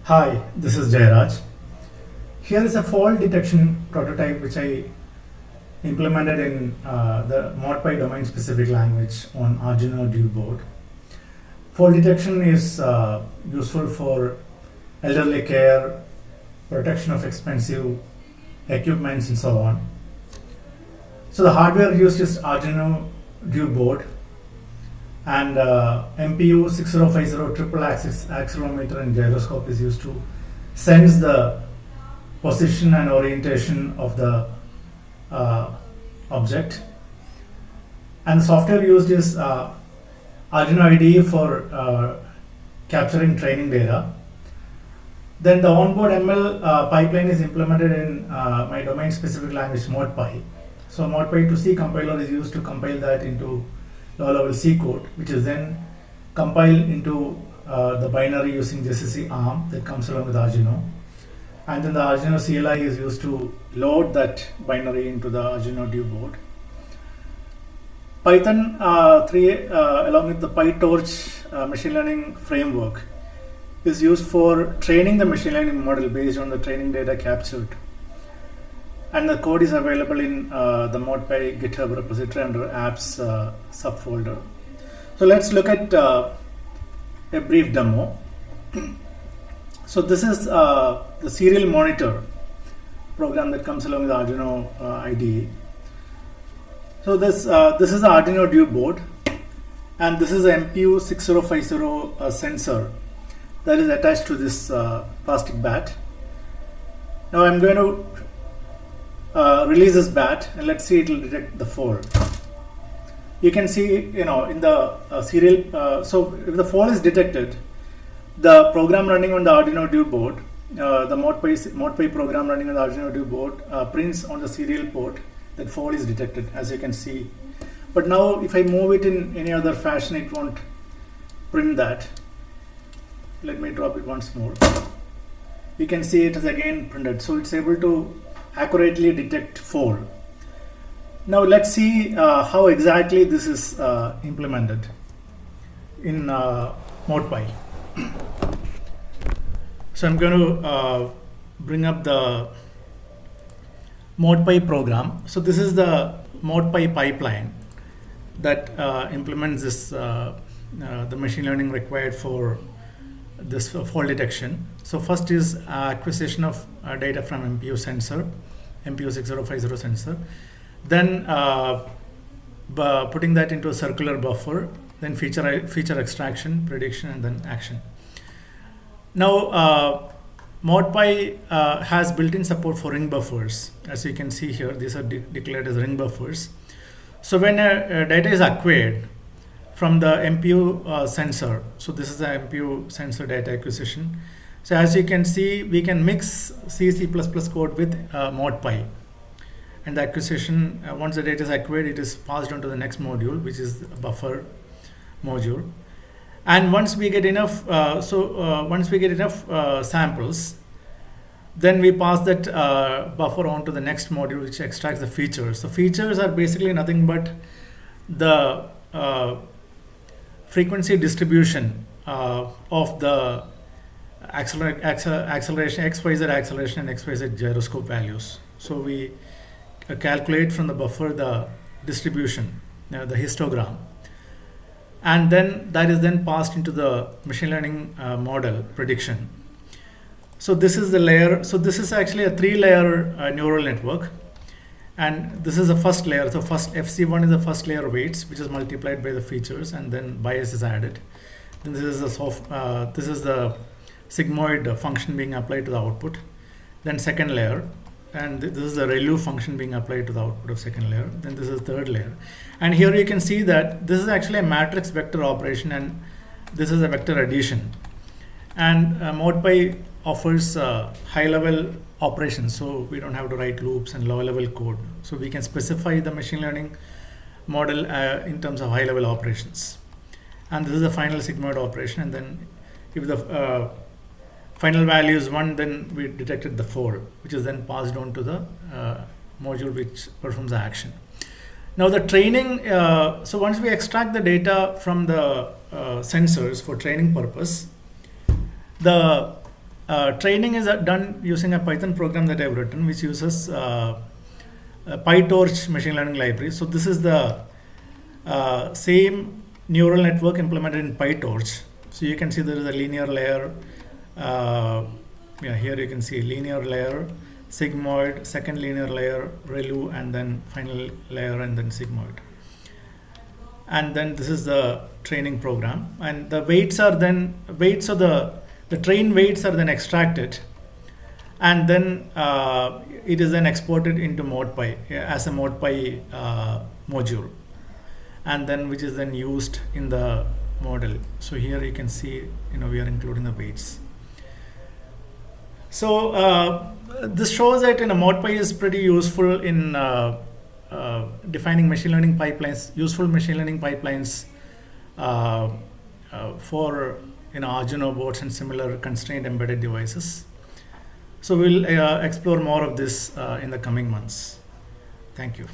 Hi, this is Jairaj. Here is a fault detection prototype which I implemented in the ModPy domain specific language on Arduino Duo board. Fault detection is useful for elderly care, protection of expensive equipments, and so on. So the hardware used is Arduino Duo board and MPU 6050 triple axis accelerometer and gyroscope is used to sense the position and orientation of the object. And the software used is Arduino IDE for capturing training data. Then the onboard ML pipeline is implemented in my domain specific language ModPy. So ModPy2C compiler is used to compile that into low level C code, which is then compiled into the binary using GCC ARM that comes along with Arduino. And then the Arduino CLI is used to load that binary into the Arduino Duo board. Python 3 along with the PyTorch machine learning framework is used for training the machine learning model based on the training data captured. And the code is available in the ModPy GitHub repository under apps subfolder. So let's look at a brief demo. So this is the serial monitor program that comes along with Arduino IDE. So this is the Arduino Duo board, and this is the MPU 6050 sensor that is attached to this plastic bat. Now I'm going to release this bat, and let's see it will detect the fall. You can see, in the serial. So if the fall is detected, the program running on the Arduino Duo board, the ModPy program running on the Arduino Duo board prints on the serial port that fall is detected, as you can see. But now if I move it in any other fashion, it won't print that. Let me drop it once more. You can see it is again printed. So it's able to accurately detect fall. Now let's see how exactly this is implemented in ModPy. So I'm going to bring up the ModPy program. So this is the ModPy pipeline that implements this the machine learning required for this fall detection. So first is acquisition of data from MPU sensor, MPU 6050 sensor. Then putting that into a circular buffer. Then feature extraction, prediction, and then action. Now ModPy has built-in support for ring buffers. As you can see here, these are declared as ring buffers. So when data is acquired from the MPU sensor, so this is the MPU sensor data acquisition. So as you can see, we can mix C++ code with ModPy. And the acquisition, once the data is acquired, it is passed on to the next module, which is the buffer module. And once we get enough, samples, then we pass that buffer on to the next module, which extracts the features. So features are basically nothing but the frequency distribution of the acceleration, XYZ acceleration, and XYZ gyroscope values. So we calculate from the buffer the distribution, the histogram. And then that is then passed into the machine learning model prediction. So this is the layer. So this is actually a 3-layer neural network, and this is the first layer. So first FC1 is the first layer weights, which is multiplied by the features, and then bias is added. Then this is the sigmoid function being applied to the output. Then second layer, and this is the ReLU function being applied to the output of second layer. Then this is third layer, and here you can see that this is actually a matrix vector operation, and this is a vector addition. And ModPy offers high-level operations, so we don't have to write loops and low-level code. So we can specify the machine learning model in terms of high-level operations. And this is the final sigmoid operation, and then if the final value is 1, then we detected the fall, which is then passed on to the module which performs the action. Now the training, so once we extract the data from the sensors for training purpose, the training is done using a Python program that I've written, which uses PyTorch machine learning library. So this is the same neural network implemented in PyTorch. So you can see there is a linear layer. Here you can see linear layer, sigmoid, second linear layer, ReLU, and then final layer, and then sigmoid. And then this is the training program, and the weights of the train weights are then extracted, and then it is then exported into ModPy as a ModPy module, and then which is then used in the model. So here you can see, we are including the weights. So this shows that ModPy is pretty useful in defining machine learning pipelines, useful machine learning pipelines for Arduino boards and similar constrained embedded devices. So we'll explore more of this in the coming months. Thank you.